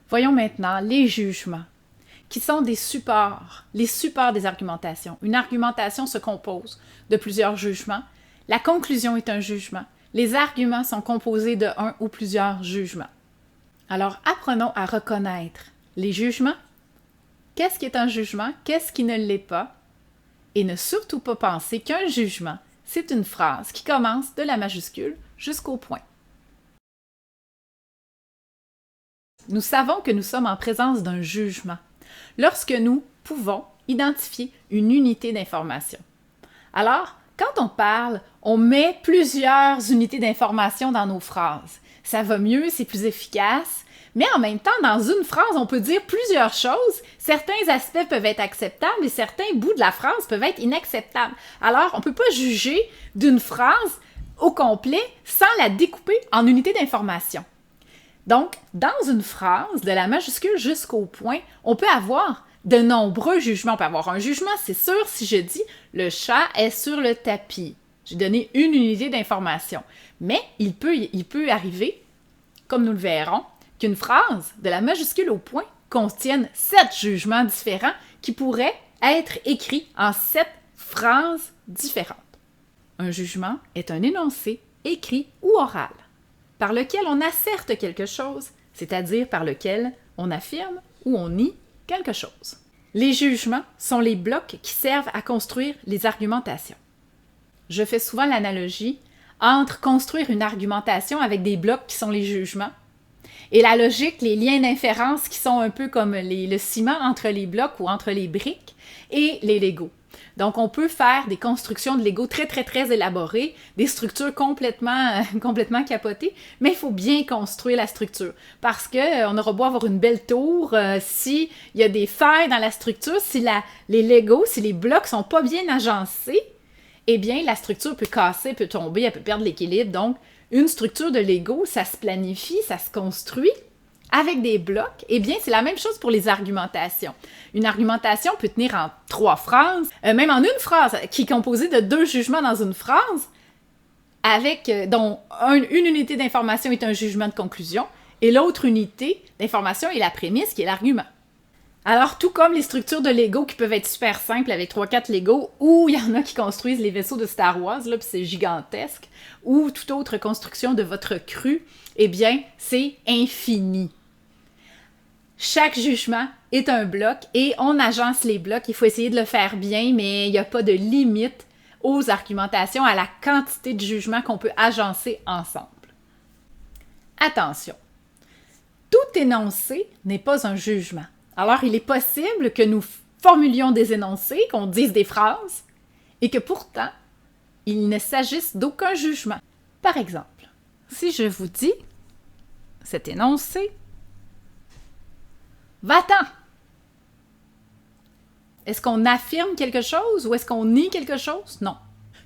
Voyons maintenant les jugements, qui sont des supports, les supports des argumentations. Une argumentation se compose de plusieurs jugements. La conclusion est un jugement. Les arguments sont composés de un ou plusieurs jugements. Alors, apprenons à reconnaître les jugements. Qu'est-ce qui est un jugement? Qu'est-ce qui ne l'est pas? Et ne surtout pas penser qu'un jugement, c'est une phrase qui commence de la majuscule jusqu'au point. Nous savons que nous sommes en présence d'un jugement lorsque nous pouvons identifier une unité d'information. Alors, quand on parle, on met plusieurs unités d'information dans nos phrases. Ça va mieux, c'est plus efficace, mais en même temps, dans une phrase, on peut dire plusieurs choses. Certains aspects peuvent être acceptables et certains bouts de la phrase peuvent être inacceptables. Alors, on ne peut pas juger d'une phrase au complet sans la découper en unités d'information. Donc, dans une phrase, de la majuscule jusqu'au point, on peut avoir de nombreux jugements. On peut avoir un jugement, c'est sûr, si je dis « le chat est sur le tapis ». J'ai donné une unité d'information. Mais il peut arriver, comme nous le verrons, qu'une phrase, de la majuscule au point, contienne 7 jugements différents qui pourraient être écrits en 7 phrases différentes. Un jugement est un énoncé écrit ou oral, par lequel on asserte quelque chose, c'est-à-dire par lequel on affirme ou on nie quelque chose. Les jugements sont les blocs qui servent à construire les argumentations. Je fais souvent l'analogie entre construire une argumentation avec des blocs qui sont les jugements et la logique, les liens d'inférence qui sont un peu comme le ciment entre les blocs ou entre les briques et les Legos. Donc, on peut faire des constructions de Lego très, très, très élaborées, des structures complètement capotées, mais il faut bien construire la structure parce qu'on aura beau avoir une belle tour, s'il y a des failles dans la structure, si les Legos, si les blocs sont pas bien agencés, eh bien, la structure peut casser, peut tomber, elle peut perdre l'équilibre. Donc, une structure de Lego, ça se planifie, ça se construit avec des blocs. Eh bien, c'est la même chose pour les argumentations. Une argumentation peut tenir en 3 phrases, même en une phrase, qui est composée de 2 jugements dans une phrase, dont une unité d'information est un jugement de conclusion, et l'autre unité d'information est la prémisse, qui est l'argument. Alors, tout comme les structures de Lego qui peuvent être super simples avec 3-4 Lego, ou il y en a qui construisent les vaisseaux de Star Wars, là, puis c'est gigantesque, ou toute autre construction de votre cru, eh bien, c'est infini. Chaque jugement est un bloc et on agence les blocs. Il faut essayer de le faire bien, mais il n'y a pas de limite aux argumentations, à la quantité de jugements qu'on peut agencer ensemble. Attention, tout énoncé n'est pas un jugement. Alors, il est possible que nous formulions des énoncés, qu'on dise des phrases, et que pourtant, il ne s'agisse d'aucun jugement. Par exemple, si je vous dis cet énoncé, « Va-t'en », est-ce qu'on affirme quelque chose ou est-ce qu'on nie quelque chose? Non.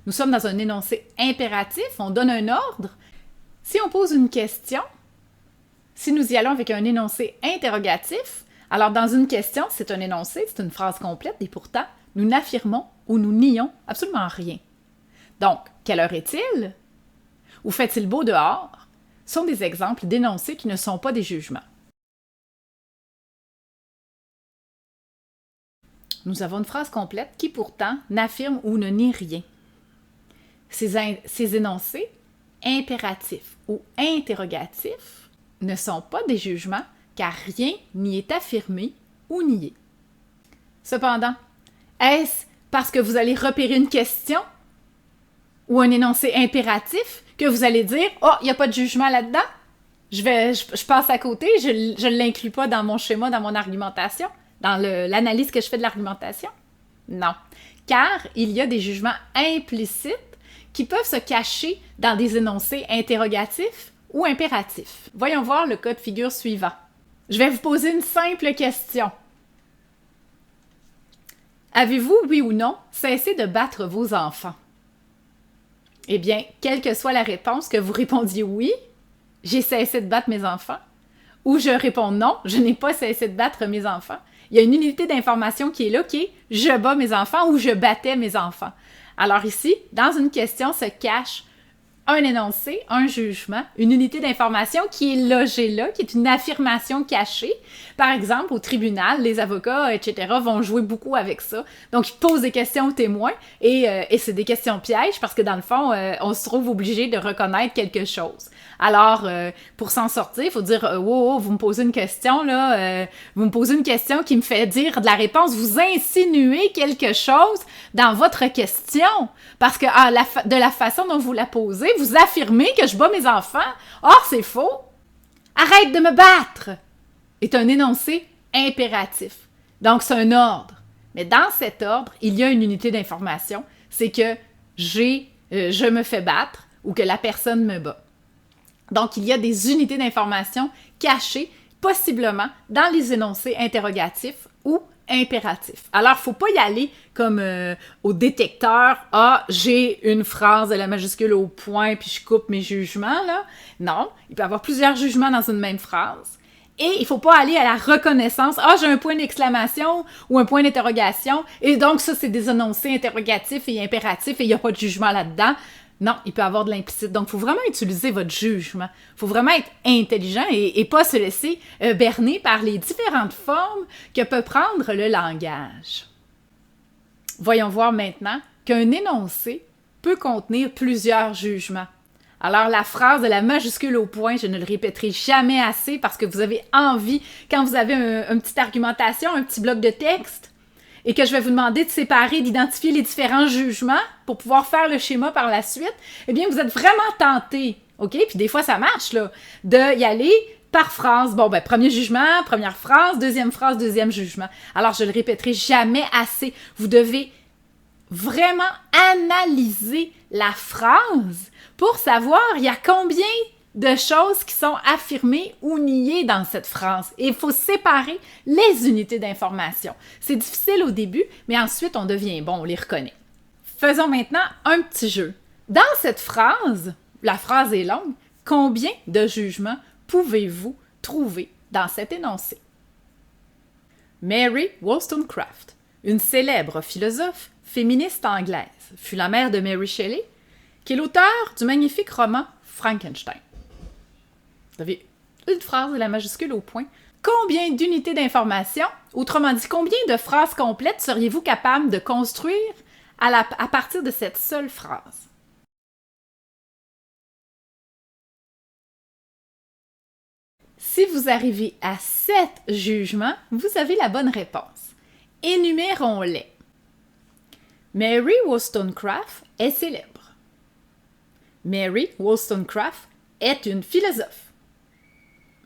Nous sommes dans un énoncé impératif, on donne un ordre. Si on pose une question, si nous y allons avec un énoncé interrogatif, alors dans une question, c'est un énoncé, c'est une phrase complète et pourtant, nous n'affirmons ou nous nions absolument rien. Donc, quelle heure est-il? Ou fait-il beau dehors? Sont des exemples d'énoncés qui ne sont pas des jugements. Nous avons une phrase complète qui pourtant n'affirme ou ne nie rien. Ces énoncés impératifs ou interrogatifs ne sont pas des jugements car rien n'y est affirmé ou nié. Cependant, est-ce parce que vous allez repérer une question ou un énoncé impératif que vous allez dire « Oh, il n'y a pas de jugement là-dedans, je passe à côté, je ne l'inclus pas dans mon schéma, dans mon argumentation, dans l'analyse que je fais de l'argumentation? » Non, car il y a des jugements implicites qui peuvent se cacher dans des énoncés interrogatifs ou impératifs. Voyons voir le cas de figure suivant. Je vais vous poser une simple question. Avez-vous, oui ou non, cessé de battre vos enfants? Eh bien, quelle que soit la réponse, que vous répondiez oui, j'ai cessé de battre mes enfants, ou je réponds non, je n'ai pas cessé de battre mes enfants, il y a une unité d'information qui est là, qui est « je bats mes enfants » ou « je battais mes enfants ». Alors ici, dans une question se cache un énoncé, un jugement, une unité d'information qui est logée là, qui est une affirmation cachée. Par exemple, au tribunal, les avocats, etc., vont jouer beaucoup avec ça. Donc, ils posent des questions aux témoins et c'est des questions pièges parce que dans le fond, on se trouve obligé de reconnaître quelque chose. Alors, pour s'en sortir, il faut dire wow, vous me posez une question, là, vous me posez une question qui me fait dire de la réponse, vous insinuez quelque chose dans votre question. Parce que de la façon dont vous la posez, vous affirmez que je bats mes enfants. Or, c'est faux. Arrête de me battre est un énoncé impératif. Donc, c'est un ordre. Mais dans cet ordre, il y a une unité d'information. C'est que je me fais battre ou que la personne me bat. Donc, il y a des unités d'information cachées, possiblement, dans les énoncés interrogatifs ou impératifs. Alors, il ne faut pas y aller comme au détecteur. Ah, j'ai une phrase de la majuscule au point, puis je coupe mes jugements, là. Non, il peut y avoir plusieurs jugements dans une même phrase. Et il ne faut pas aller à la reconnaissance. Ah, j'ai un point d'exclamation ou un point d'interrogation. Et donc, ça, c'est des énoncés interrogatifs et impératifs et il n'y a pas de jugement là-dedans. Non, il peut y avoir de l'implicite. Donc, il faut vraiment utiliser votre jugement. Il faut vraiment être intelligent et pas se laisser berner par les différentes formes que peut prendre le langage. Voyons voir maintenant qu'un énoncé peut contenir plusieurs jugements. Alors, la phrase de la majuscule au point, je ne le répéterai jamais assez parce que vous avez envie, quand vous avez une petite argumentation, un petit bloc de texte, et que je vais vous demander de séparer, d'identifier les différents jugements pour pouvoir faire le schéma par la suite, eh bien, vous êtes vraiment tenté, OK? Puis des fois, ça marche, là, d'y aller par phrase. Bon, ben, premier jugement, première phrase, deuxième jugement. Alors, je le répéterai jamais assez. Vous devez vraiment analyser la phrase pour savoir il y a combien de choses qui sont affirmées ou niées dans cette phrase. Et il faut séparer les unités d'information. C'est difficile au début, mais ensuite on devient bon, on les reconnaît. Faisons maintenant un petit jeu. Dans cette phrase, la phrase est longue, combien de jugements pouvez-vous trouver dans cet énoncé? Mary Wollstonecraft, une célèbre philosophe féministe anglaise, fut la mère de Mary Shelley, qui est l'auteur du magnifique roman Frankenstein. Vous avez une phrase de la majuscule au point. Combien d'unités d'information, autrement dit, combien de phrases complètes seriez-vous capable de construire à partir de cette seule phrase? Si vous arrivez à 7 jugements, vous avez la bonne réponse. Énumérons-les. Mary Wollstonecraft est célèbre. Mary Wollstonecraft est une philosophe.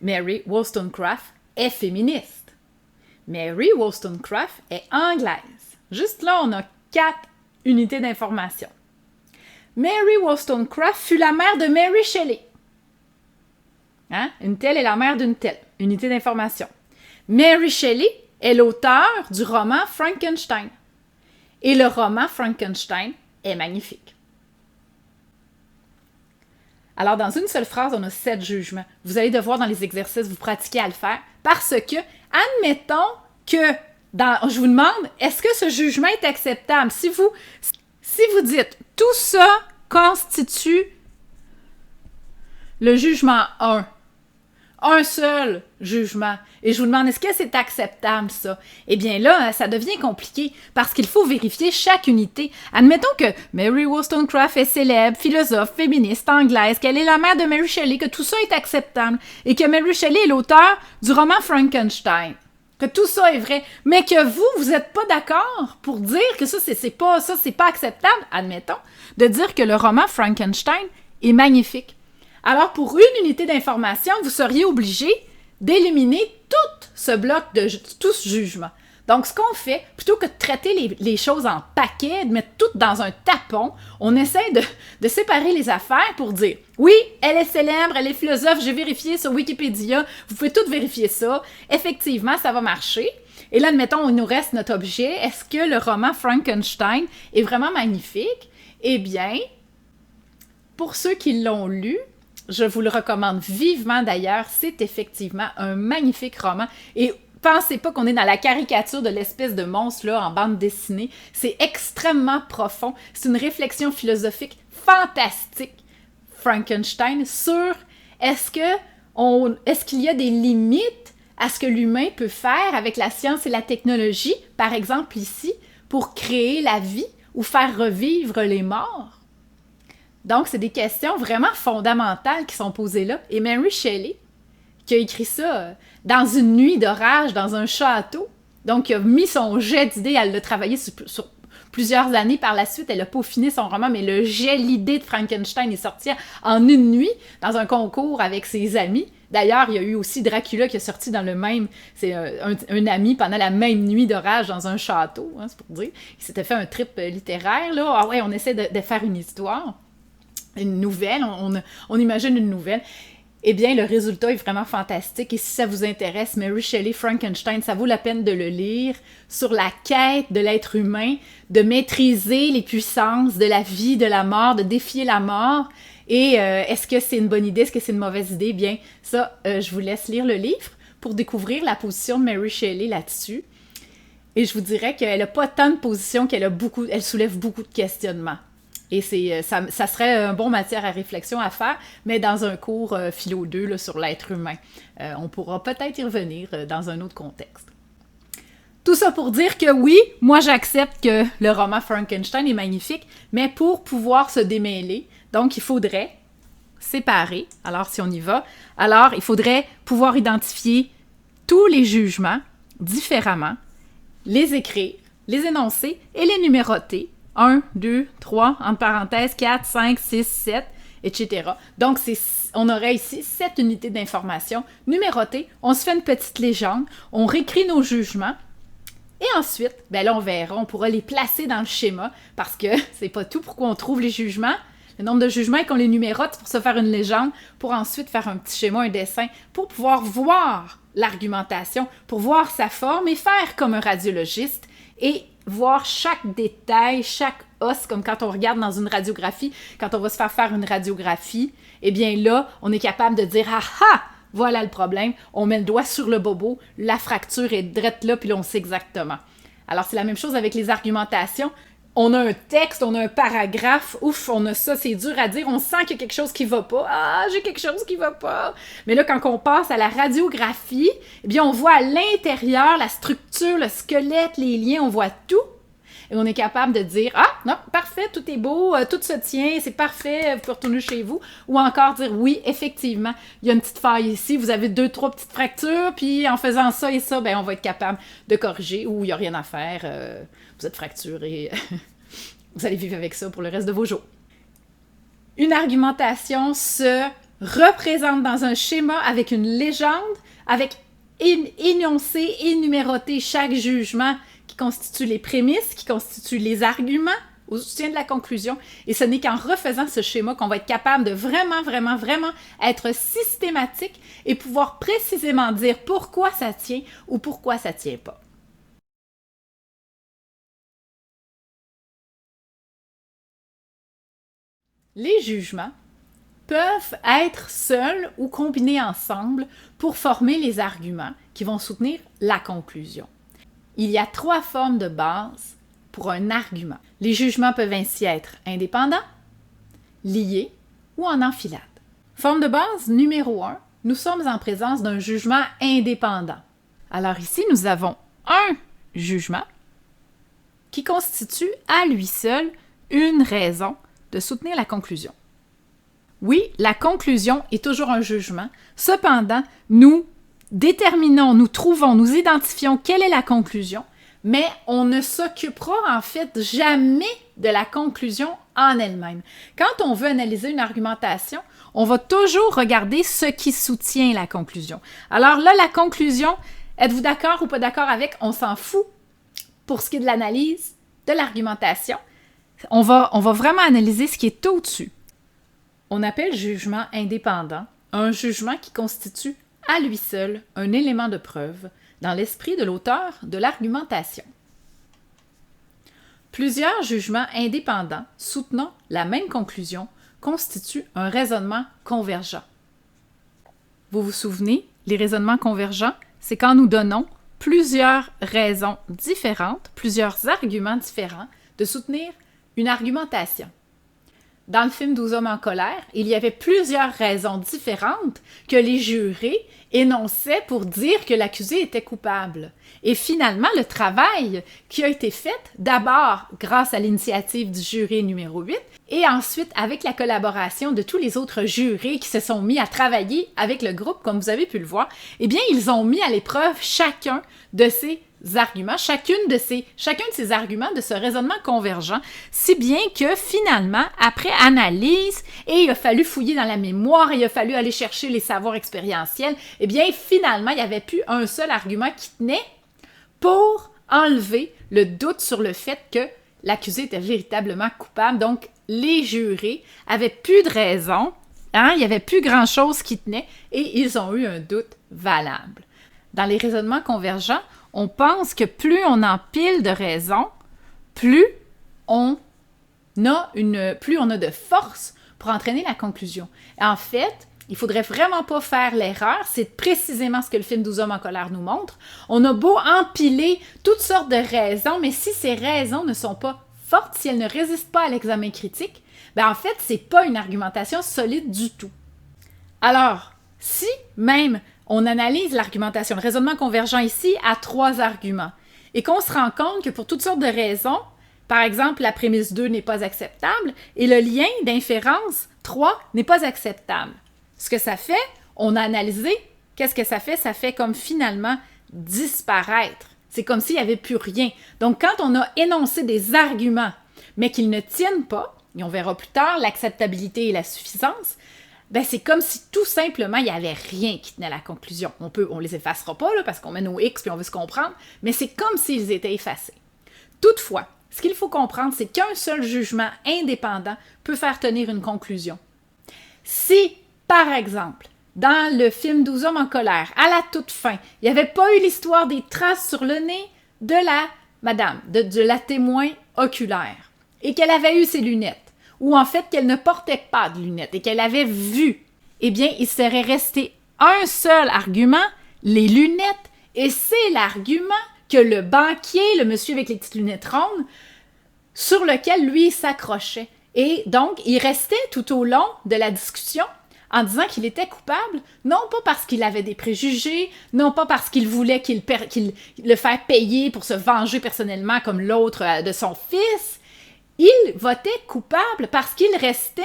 Mary Wollstonecraft est féministe. Mary Wollstonecraft est anglaise. Juste là, on a 4 unités d'information. Mary Wollstonecraft fut la mère de Mary Shelley. Hein? Une telle est la mère d'une telle. Unité d'information. Mary Shelley est l'auteur du roman Frankenstein. Et le roman Frankenstein est magnifique. Alors, dans une seule phrase, on a 7 jugements. Vous allez devoir, dans les exercices, vous pratiquer à le faire parce que, admettons que, je vous demande, est-ce que ce jugement est acceptable? Si vous dites, tout ça constitue le jugement 1, un seul jugement, et je vous demande, est-ce que c'est acceptable, ça? Eh bien là, ça devient compliqué, parce qu'il faut vérifier chaque unité. Admettons que Mary Wollstonecraft est célèbre, philosophe, féministe, anglaise, qu'elle est la mère de Mary Shelley, que tout ça est acceptable, et que Mary Shelley est l'auteur du roman Frankenstein. Que tout ça est vrai, mais que vous n'êtes pas d'accord pour dire que ça, c'est pas acceptable, admettons, de dire que le roman Frankenstein est magnifique. Alors, pour une unité d'information, vous seriez obligé d'éliminer tout ce bloc tout ce jugement. Donc, ce qu'on fait, plutôt que de traiter les choses en paquets, de mettre tout dans un tapon, on essaie de séparer les affaires pour dire « Oui, elle est célèbre, elle est philosophe, j'ai vérifié sur Wikipédia, vous pouvez tout vérifier ça. Effectivement, ça va marcher. » Et là, admettons, il nous reste notre objet. Est-ce que le roman Frankenstein est vraiment magnifique? Eh bien, pour ceux qui l'ont lu, je vous le recommande vivement d'ailleurs, c'est effectivement un magnifique roman et pensez pas qu'on est dans la caricature de l'espèce de monstre-là en bande dessinée, c'est extrêmement profond, c'est une réflexion philosophique fantastique, Frankenstein sur est-ce qu'il y a des limites à ce que l'humain peut faire avec la science et la technologie, par exemple ici, pour créer la vie ou faire revivre les morts? Donc, c'est des questions vraiment fondamentales qui sont posées là. Et Mary Shelley, qui a écrit ça dans une nuit d'orage, dans un château, donc qui a mis son jet d'idées, elle l'a travaillé sur plusieurs années par la suite, elle a peaufiné son roman, mais le jet, l'idée de Frankenstein est sorti en une nuit, dans un concours avec ses amis. D'ailleurs, il y a eu aussi Dracula qui est sorti dans le même... C'est un ami pendant la même nuit d'orage dans un château, hein, c'est pour dire. Il s'était fait un trip littéraire, là. Ah ouais, on essaie de faire une histoire, une nouvelle, on imagine une nouvelle. Eh bien, le résultat est vraiment fantastique. Et si ça vous intéresse, Mary Shelley, Frankenstein, ça vaut la peine de le lire sur la quête de l'être humain, de maîtriser les puissances de la vie, de la mort, de défier la mort. Et est-ce que c'est une bonne idée? Est-ce que c'est une mauvaise idée? Bien, ça, je vous laisse lire le livre pour découvrir la position de Mary Shelley là-dessus. Et je vous dirais qu'elle n'a pas tant de positions elle soulève beaucoup de questionnements. Et ça serait un bon matière à réflexion à faire, mais dans un cours philo 2 là, sur l'être humain. On pourra peut-être y revenir dans un autre contexte. Tout ça pour dire que oui, moi j'accepte que le roman Frankenstein est magnifique, mais pour pouvoir se démêler, donc il faudrait séparer, alors si on y va, alors il faudrait pouvoir identifier tous les jugements différemment, les écrire, les énoncer et les numéroter. 1, 2, 3, entre parenthèses, 4, 5, 6, 7, etc. Donc, on aurait ici 7 unités d'information numérotées. On se fait une petite légende, on réécrit nos jugements, et ensuite, ben là, on verra, on pourra les placer dans le schéma, parce que c'est pas tout pourquoi on trouve les jugements. Le nombre de jugements et qu'on les numérote pour se faire une légende, pour ensuite faire un petit schéma, un dessin, pour pouvoir voir l'argumentation, pour voir sa forme et faire comme un radiologiste, et voir chaque détail, chaque os, comme quand on regarde dans une radiographie, quand on va se faire une radiographie, eh bien là, on est capable de dire « Ah ah! Voilà le problème, on met le doigt sur le bobo, la fracture est drette là, puis là, on sait exactement. » Alors, c'est la même chose avec les argumentations. On a un texte, on a un paragraphe, ouf, on a ça, c'est dur à dire, on sent qu'il y a quelque chose qui va pas. Ah, j'ai quelque chose qui va pas. Mais là, quand on passe à la radiographie, eh bien, on voit à l'intérieur la structure, le squelette, les liens, on voit tout. Et on est capable de dire « Ah, non, parfait, tout est beau, tout se tient, c'est parfait, vous pouvez retourner chez vous. » Ou encore dire « Oui, effectivement, il y a une petite faille ici, vous avez 2-3 petites fractures, puis en faisant ça et ça, ben on va être capable de corriger, ou il n'y a rien à faire, vous êtes fracturé, vous allez vivre avec ça pour le reste de vos jours. » Une argumentation se représente dans un schéma avec une légende, avec énoncé et numéroté chaque jugement qui constitue les prémices, qui constitue les arguments au soutien de la conclusion. Et ce n'est qu'en refaisant ce schéma qu'on va être capable de vraiment, vraiment, vraiment être systématique et pouvoir précisément dire pourquoi ça tient ou pourquoi ça ne tient pas. Les jugements peuvent être seuls ou combinés ensemble pour former les arguments qui vont soutenir la conclusion. Il y a 3 formes de base pour un argument. Les jugements peuvent ainsi être indépendants, liés ou en enfilade. Forme de base numéro 1, nous sommes en présence d'un jugement indépendant. Alors ici, nous avons un jugement qui constitue à lui seul une raison de soutenir la conclusion. Oui, la conclusion est toujours un jugement. Cependant, nous déterminons, nous trouvons, nous identifions quelle est la conclusion, mais on ne s'occupera en fait jamais de la conclusion en elle-même. Quand on veut analyser une argumentation, on va toujours regarder ce qui soutient la conclusion. Alors là, la conclusion, êtes-vous d'accord ou pas d'accord avec? On s'en fout pour ce qui est de l'analyse, de l'argumentation. On va vraiment analyser ce qui est au-dessus. On appelle jugement indépendant un jugement qui constitue à lui seul un élément de preuve dans l'esprit de l'auteur de l'argumentation. Plusieurs jugements indépendants soutenant la même conclusion constituent un raisonnement convergent. Vous vous souvenez, les raisonnements convergents, c'est quand nous donnons plusieurs raisons différentes, plusieurs arguments différents de soutenir une argumentation. dans le film 12 hommes en colère, il y avait plusieurs raisons différentes que les jurés énonçaient pour dire que l'accusé était coupable. Et finalement, le travail qui a été fait, d'abord grâce à l'initiative du jury numéro 8, et ensuite avec la collaboration de tous les autres jurés qui se sont mis à travailler avec le groupe, comme vous avez pu le voir, eh bien, ils ont mis à l'épreuve chacun de ces arguments, chacun de ces arguments, de ce raisonnement convergent, si bien que finalement, après analyse, et il a fallu fouiller dans la mémoire, il a fallu aller chercher les savoirs expérientiels, eh bien, finalement, il n'y avait plus un seul argument qui tenait pour enlever le doute sur le fait que l'accusé était véritablement coupable. Donc, les jurés avaient plus de raison, il n'y avait plus grand-chose qui tenait, et ils ont eu un doute valable. Dans les raisonnements convergents, on pense que plus on empile de raisons, plus on a de force pour entraîner la conclusion. En fait, il faudrait vraiment pas faire l'erreur, c'est précisément ce que le film 12 hommes en colère nous montre. On a beau empiler toutes sortes de raisons, mais si ces raisons ne sont pas fortes, si elles ne résistent pas à l'examen critique, ben en fait, c'est pas une argumentation solide du tout. Alors, si même on analyse l'argumentation, le raisonnement convergent ici à 3 arguments, et qu'on se rend compte que pour toutes sortes de raisons, par exemple, la prémisse 2 n'est pas acceptable, et le lien d'inférence 3 n'est pas acceptable. Ce que ça fait, on a analysé, qu'est-ce que ça fait? Ça fait comme finalement disparaître. C'est comme s'il n'y avait plus rien. Donc, quand on a énoncé des arguments, mais qu'ils ne tiennent pas, et on verra plus tard l'acceptabilité et la suffisance, ben c'est comme si tout simplement, il n'y avait rien qui tenait à la conclusion. On les effacera pas, là, parce qu'on met nos X puis on veut se comprendre, mais c'est comme s'ils étaient effacés. Toutefois, ce qu'il faut comprendre, c'est qu'un seul jugement indépendant peut faire tenir une conclusion. Si, par exemple, dans le film 12 hommes en colère, à la toute fin, il n'y avait pas eu l'histoire des traces sur le nez de la madame, de la témoin oculaire, et qu'elle avait eu ses lunettes, ou en fait qu'elle ne portait pas de lunettes et qu'elle avait vu, eh bien, il serait resté un seul argument, les lunettes, et c'est l'argument que le banquier, le monsieur avec les petites lunettes rondes, sur lequel lui s'accrochait. Et donc, il restait tout au long de la discussion en disant qu'il était coupable, non pas parce qu'il avait des préjugés, non pas parce qu'il voulait qu'il le fasse payer pour se venger personnellement comme l'autre de son fils. Il votait coupable parce qu'il restait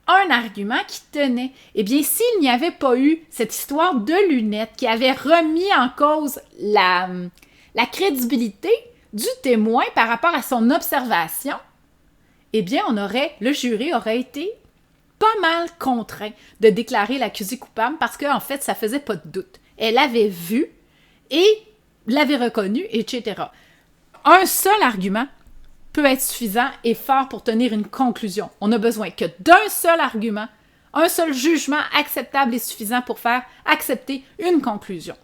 un argument qui tenait. Eh bien, s'il n'y avait pas eu cette histoire de lunettes qui avait remis en cause la crédibilité du témoin par rapport à son observation, eh bien, le jury aurait été pas mal contraint de déclarer l'accusé coupable parce qu'en fait, ça faisait pas de doute. Elle avait vu et l'avait reconnu, etc. Un seul argument peut être suffisant et fort pour tenir une conclusion. On n'a besoin que d'un seul argument, un seul jugement acceptable et suffisant pour faire accepter une conclusion.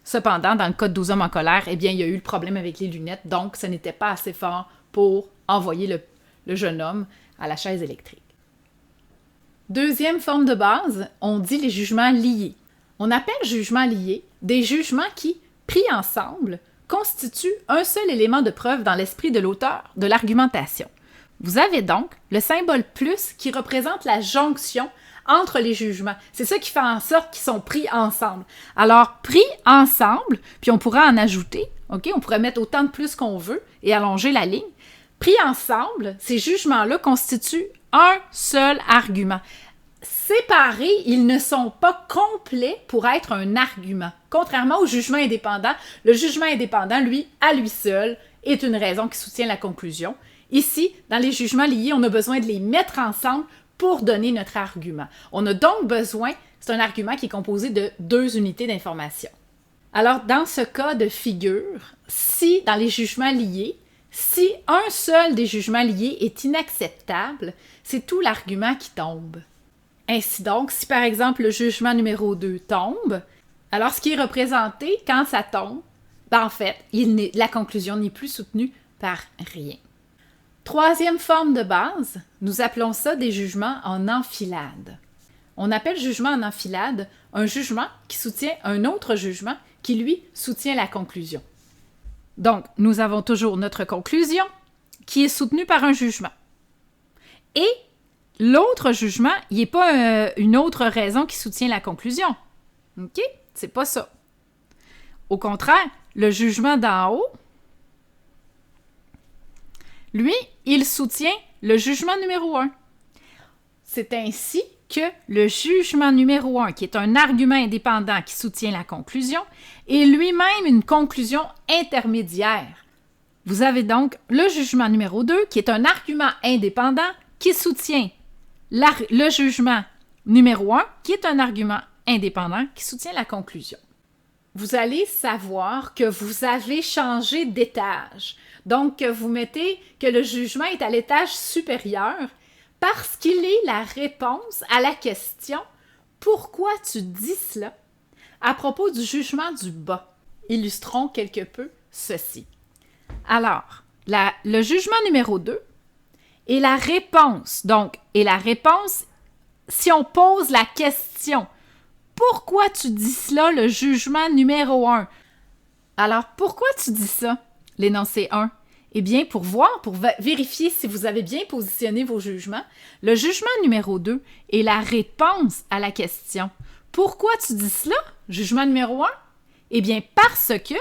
Cependant, dans le cas de 12 hommes en colère, eh bien, il y a eu le problème avec les lunettes, donc ce n'était pas assez fort pour envoyer le jeune homme à la chaise électrique. Deuxième forme de base, on dit les jugements liés. On appelle jugements liés des jugements qui, pris ensemble, constituent un seul élément de preuve dans l'esprit de l'auteur de l'argumentation. Vous avez donc le symbole plus qui représente la jonction entre les jugements. C'est ça qui fait en sorte qu'ils sont pris ensemble. Alors, pris ensemble, puis on pourra en ajouter, OK? On pourrait mettre autant de plus qu'on veut et allonger la ligne. Pris ensemble, ces jugements-là constituent un seul argument. Séparés, ils ne sont pas complets pour être un argument. Contrairement au jugement indépendant, le jugement indépendant, lui, à lui seul, est une raison qui soutient la conclusion. Ici, dans les jugements liés, on a besoin de les mettre ensemble pour donner notre argument. On a donc besoin, c'est un argument qui est composé de 2 unités d'information. Alors, dans ce cas de figure, si, dans les jugements liés, si un seul des jugements liés est inacceptable, c'est tout l'argument qui tombe. Ainsi donc, si par exemple le jugement numéro 2 tombe, alors ce qui est représenté quand ça tombe, ben en fait, la conclusion n'est plus soutenue par rien. Troisième forme de base, nous appelons ça des jugements en enfilade. On appelle jugement en enfilade un jugement qui soutient un autre jugement qui, lui, soutient la conclusion. Donc, nous avons toujours notre conclusion qui est soutenue par un jugement. Et l'autre jugement, il n'est pas une autre raison qui soutient la conclusion. OK? C'est pas ça. Au contraire, le jugement d'en haut, lui, il soutient le jugement numéro 1. C'est ainsi que le jugement numéro 1, qui est un argument indépendant qui soutient la conclusion, est lui-même une conclusion intermédiaire. Vous avez donc le jugement numéro 2, qui est un argument indépendant qui soutient le jugement numéro 1, qui est un argument indépendant qui soutient la conclusion. Vous allez savoir que vous avez changé d'étage. Donc, vous mettez que le jugement est à l'étage supérieur parce qu'il est la réponse à la question « Pourquoi tu dis cela ?» à propos du jugement du bas. Illustrons quelque peu ceci. Alors, le jugement numéro 2 est la réponse. Donc, si on pose la question « Pourquoi tu dis cela, le jugement numéro 1? » Alors, pourquoi tu dis ça, l'énoncé 1? Eh bien, pour vérifier si vous avez bien positionné vos jugements, le jugement numéro 2 est la réponse à la question. Pourquoi tu dis cela, jugement numéro 1? Eh bien, parce que,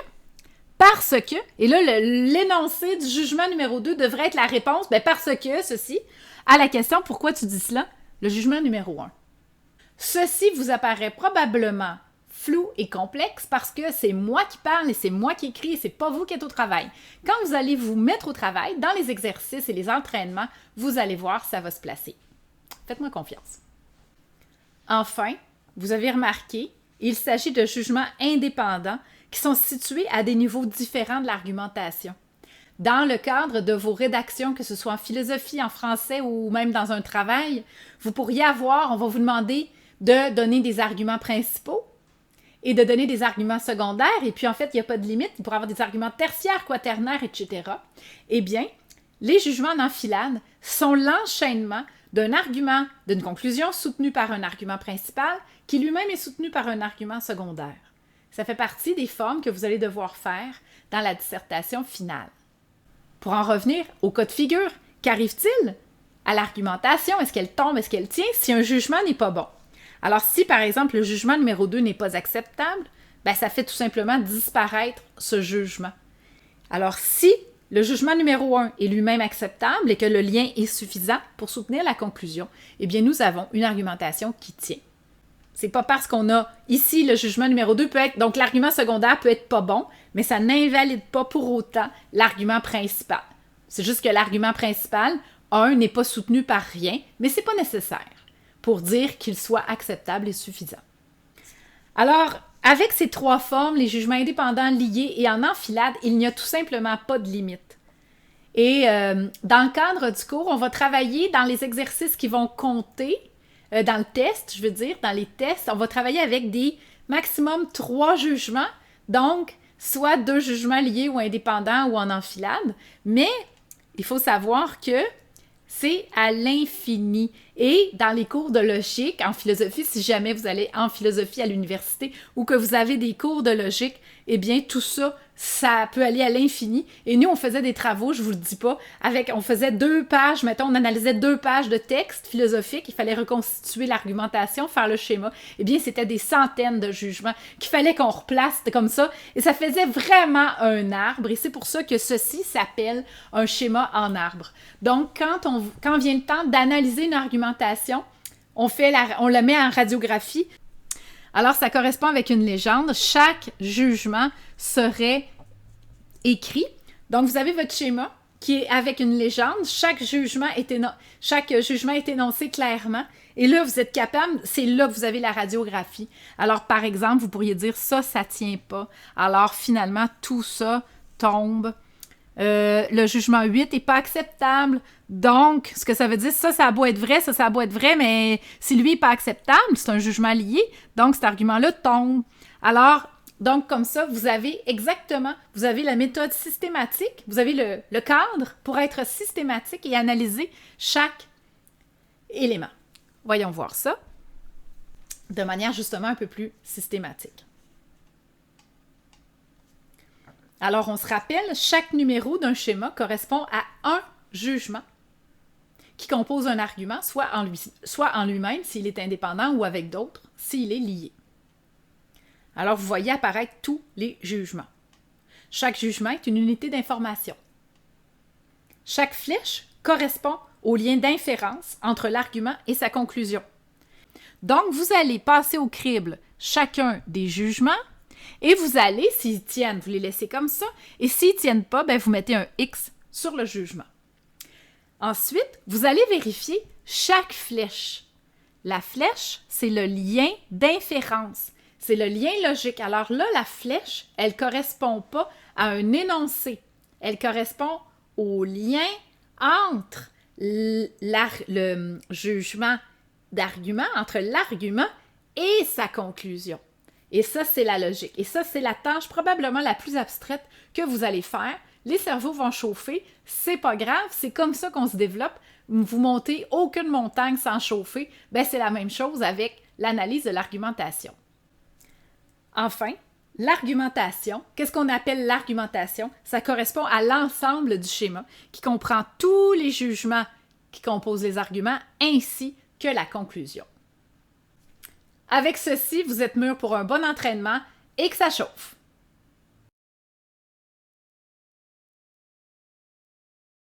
et là, l'énoncé du jugement numéro 2 devrait être la réponse, parce que, ceci, à la question, pourquoi tu dis cela, le jugement numéro 1. Ceci vous apparaît probablement flou et complexe parce que c'est moi qui parle et c'est moi qui écris et c'est pas vous qui êtes au travail. Quand vous allez vous mettre au travail, dans les exercices et les entraînements, vous allez voir, ça va se placer. Faites-moi confiance. Enfin, vous avez remarqué, il s'agit de jugements indépendants qui sont situés à des niveaux différents de l'argumentation. Dans le cadre de vos rédactions, que ce soit en philosophie, en français ou même dans un travail, vous pourriez on va vous demander de donner des arguments principaux et de donner des arguments secondaires, et puis en fait, il n'y a pas de limite, il pourrait y avoir des arguments tertiaires, quaternaires, etc. Eh bien, les jugements en enfilade sont l'enchaînement d'un argument, d'une conclusion soutenue par un argument principal, qui lui-même est soutenu par un argument secondaire. Ça fait partie des formes que vous allez devoir faire dans la dissertation finale. Pour en revenir au cas de figure, qu'arrive-t-il à l'argumentation? Est-ce qu'elle tombe, est-ce qu'elle tient si un jugement n'est pas bon? Alors, si par exemple le jugement numéro 2 n'est pas acceptable, ça fait tout simplement disparaître ce jugement. Alors, si le jugement numéro 1 est lui-même acceptable et que le lien est suffisant pour soutenir la conclusion, eh bien, nous avons une argumentation qui tient. C'est pas parce qu'on a ici le jugement numéro 2 donc l'argument secondaire peut être pas bon, mais ça n'invalide pas pour autant l'argument principal. C'est juste que l'argument principal, 1, n'est pas soutenu par rien, mais c'est pas nécessaire pour dire qu'il soit acceptable et suffisant. Alors, avec ces 3 formes, les jugements indépendants, liés et en enfilade, il n'y a tout simplement pas de limite. Et dans le cadre du cours, on va travailler dans les exercices qui vont compter, dans le test, dans les tests, on va travailler avec des maximum 3 jugements, donc soit 2 jugements liés ou indépendants ou en enfilade, mais il faut savoir que c'est à l'infini. Et dans les cours de logique, en philosophie, si jamais vous allez en philosophie à l'université ou que vous avez des cours de logique, eh bien, tout ça, ça peut aller à l'infini. Et nous, on faisait des travaux, je vous le dis pas, on faisait 2 pages, mettons, on analysait 2 pages de texte philosophique, il fallait reconstituer l'argumentation, faire le schéma. Eh bien, c'était des centaines de jugements qu'il fallait qu'on replace comme ça. Et ça faisait vraiment un arbre. Et c'est pour ça que ceci s'appelle un schéma en arbre. Donc, quand vient le temps d'analyser une argumentation, on la met en radiographie. Alors, ça correspond avec une légende. Chaque jugement serait écrit. Donc, vous avez votre schéma qui est avec une légende. Chaque jugement est énoncé clairement. Et là, vous êtes capable, c'est là que vous avez la radiographie. Alors, par exemple, vous pourriez dire ça tient pas. Alors, finalement, tout ça tombe. Le jugement 8 n'est pas acceptable. Donc, ce que ça veut dire, ça a beau être vrai, ça a beau être vrai, mais si lui n'est pas acceptable, c'est un jugement lié, donc cet argument-là tombe. Alors, donc comme ça, vous avez la méthode systématique, vous avez le cadre pour être systématique et analyser chaque élément. Voyons voir ça de manière justement un peu plus systématique. Alors, on se rappelle, chaque numéro d'un schéma correspond à un jugement qui compose un argument, soit en lui-même s'il est indépendant ou avec d'autres, s'il est lié. Alors, vous voyez apparaître tous les jugements. Chaque jugement est une unité d'information. Chaque flèche correspond au lien d'inférence entre l'argument et sa conclusion. Donc, vous allez passer au crible chacun des jugements et vous allez, s'ils tiennent, vous les laissez comme ça, et s'ils ne tiennent pas, vous mettez un X sur le jugement. Ensuite, vous allez vérifier chaque flèche. La flèche, c'est le lien d'inférence. C'est le lien logique. Alors là, la flèche, elle ne correspond pas à un énoncé. Elle correspond au lien entre le jugement d'argument, entre l'argument et sa conclusion. Et ça, c'est la logique. Et ça, c'est la tâche probablement la plus abstraite que vous allez faire. Les cerveaux vont chauffer, c'est pas grave, c'est comme ça qu'on se développe. Vous montez aucune montagne sans chauffer, c'est la même chose avec l'analyse de l'argumentation. Enfin, l'argumentation, qu'est-ce qu'on appelle l'argumentation? Ça correspond à l'ensemble du schéma qui comprend tous les jugements qui composent les arguments ainsi que la conclusion. Avec ceci, vous êtes mûrs pour un bon entraînement et que ça chauffe.